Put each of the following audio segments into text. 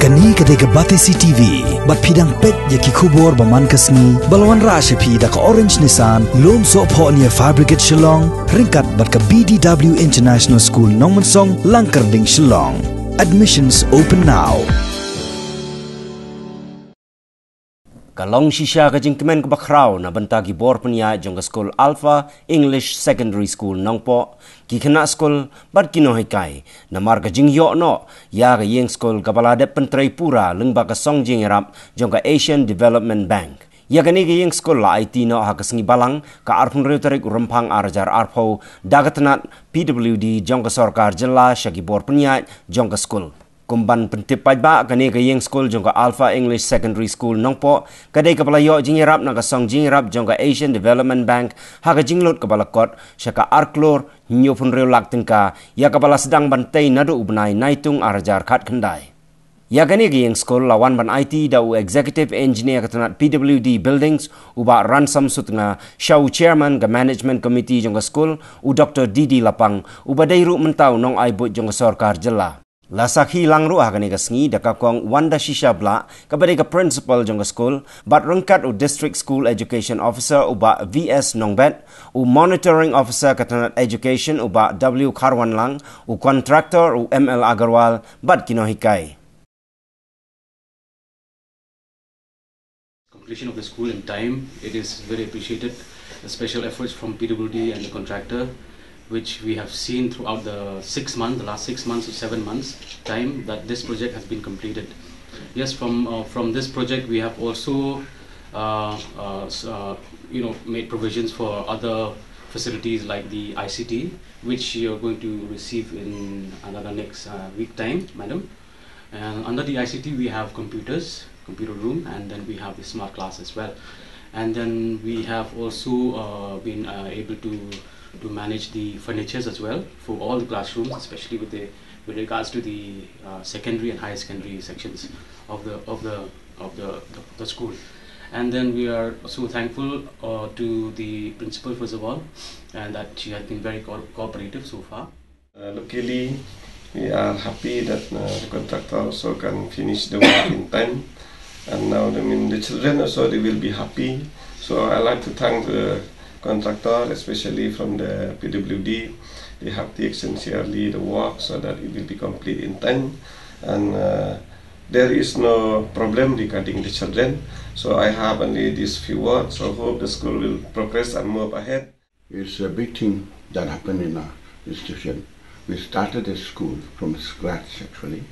Kani kadega batisi TV, bat pidang pet yaki kubor baman kasni, balwan rasha pida ka orange nisan, lom so po niya fabricate Shillong, ringkat bat ka BDW International School Nongmansong, Langkarding Shillong. Admissions open now. Kalong shisha ka Jingtei ka bakraw na bantagi bor panya jong Skul Alpha English Secondary School nongpo kikena Skul bad kinohikai na marga jingyo no ya ka yeng Skul kabalade pentrai Pura lengba ka song jingrap jong ka Asian Development Bank ya kani ka yeng Skul la Aiti no hakas balang ka arpun reuterik rempang arjar arpo dagatnat PWD jong ka sarkar jela syagi bor panya jong ka Skul kumban Pyndep ba kani ka yeng Skul jong ka Alpha English Secondary School nongpo kadai ka palayo jingrap na ka song jingrap jong ka Asian Development Bank ha ka jinglot ka balakot syaka Klur nyo pun reu lak tengka ya ka pala sedang bantai nadu ubnai naitung arajar khat khandai ya kani ka yeng Skul lawan ban Aiti da u executive engineer ka Tnad PWD buildings uba ransam sutnga show chairman ka management committee jong ka Skul u Dr. Didi Lapang uba dairu mentau nong aibut jong ka sarkar jela lasak hilang ruah kani ka sngi daka kong wanda shisha bla kabade ka principal jong ka Skul bat rengkat u district school education officer uba VS Nongbet u monitoring officer ka Tnad education uba W Karwan Lang u contractor u ML Agarwal bat kinohikai. Completion of the school in time, it is very appreciated. The special efforts from PWD and the contractor, which we have seen throughout the last 6 months to 7 months time that this project has been completed. Yes, from this project we have also made provisions for other facilities like the ICT, which you are going to receive in another next week time, madam. And under the ICT we have computer room, and then we have the smart class as well. And then we have also been able to manage the furnitures as well for all the classrooms, especially with regards to the secondary and higher secondary sections of the school. And then we are so thankful to the principal first of all, and that she has been very cooperative so far. Luckily, we are happy that the contractor also can finish the work in time, and now the children also they will be happy. So I like to thank the contractor, especially from the PWD. They have taken sincerely the work so that it will be complete in time, and there is no problem regarding the children. So I have only these few words. So hope the school will progress and move ahead. It's a big thing that happened in our institution. We started the school from scratch actually.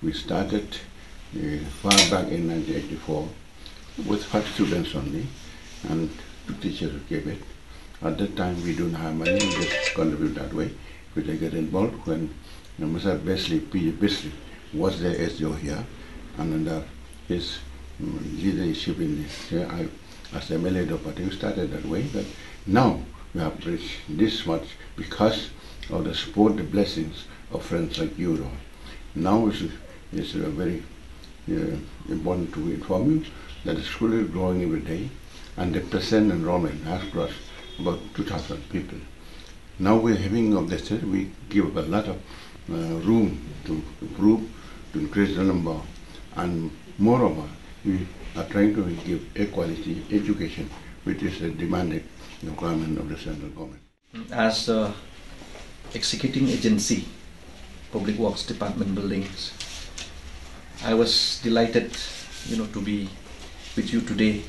We started far back in 1984 with 5 students only and 2 teachers who came it. At that time we don't have money, we just contribute that way. We get involved when Mr. Besley was the SDO here, and under his leadership in as the MLA of party, we started that way. But now we have reached this much because of the support, the blessings of friends like you. Now it's very important to inform you that the school is growing every day, and the present enrollment has crossed about 2,000 people. Now we're having of this, we give a lot of room to improve, to increase the number, and moreover, we are trying to give a quality education, which is a demanded requirement of the central government. As the executing agency, Public Works Department buildings, I was delighted, to be with you today,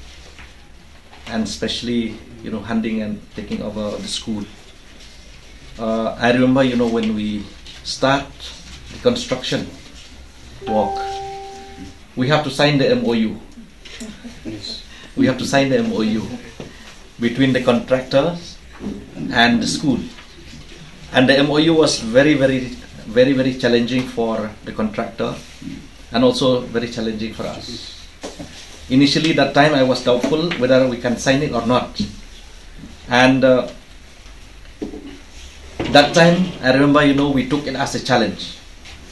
and especially, handing and taking over the school. I remember, when we start the construction work, we have to sign the MOU. Yes. We have to sign the MOU between the contractors and the school. And the MOU was very, very challenging for the contractor and also very challenging for us. Initially, that time I was doubtful whether we can sign it or not. And that time, I remember, we took it as a challenge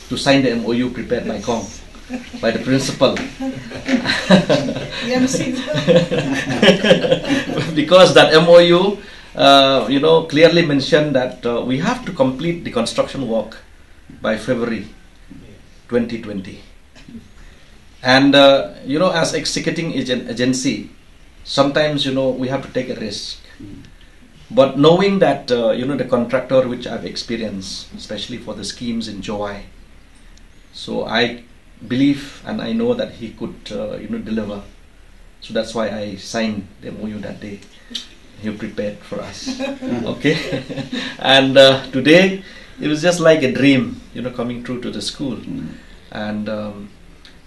to sign the MOU prepared by Kong, by the principal. Because that MOU, clearly mentioned that we have to complete the construction work by February 2020. And as executing agency, sometimes we have to take a risk. But knowing that the contractor which I've experienced, especially for the schemes in Joy, so I believe and I know that he could deliver. So that's why I signed the MOU that day. He prepared for us. Okay. And today it was just like a dream, coming true to the school. And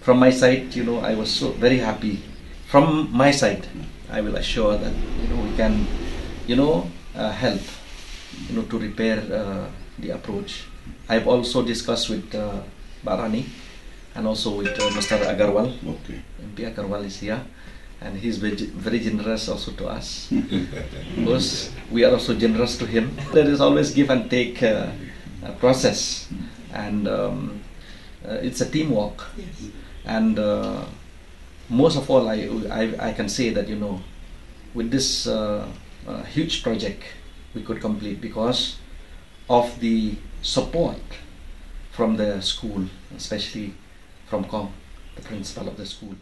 from my side, I was so very happy. From my side, I will assure that we can help to repair the approach. I've also discussed with Barani and also with Mr. Agarwal. Okay. MP Agarwal is here, and he's very generous also to us. Because we are also generous to him. There is always give and take process, and it's a teamwork. Yes. And most of all, I can say that with this huge project we could complete because of the support from the school, especially from Kong, the principal of the school.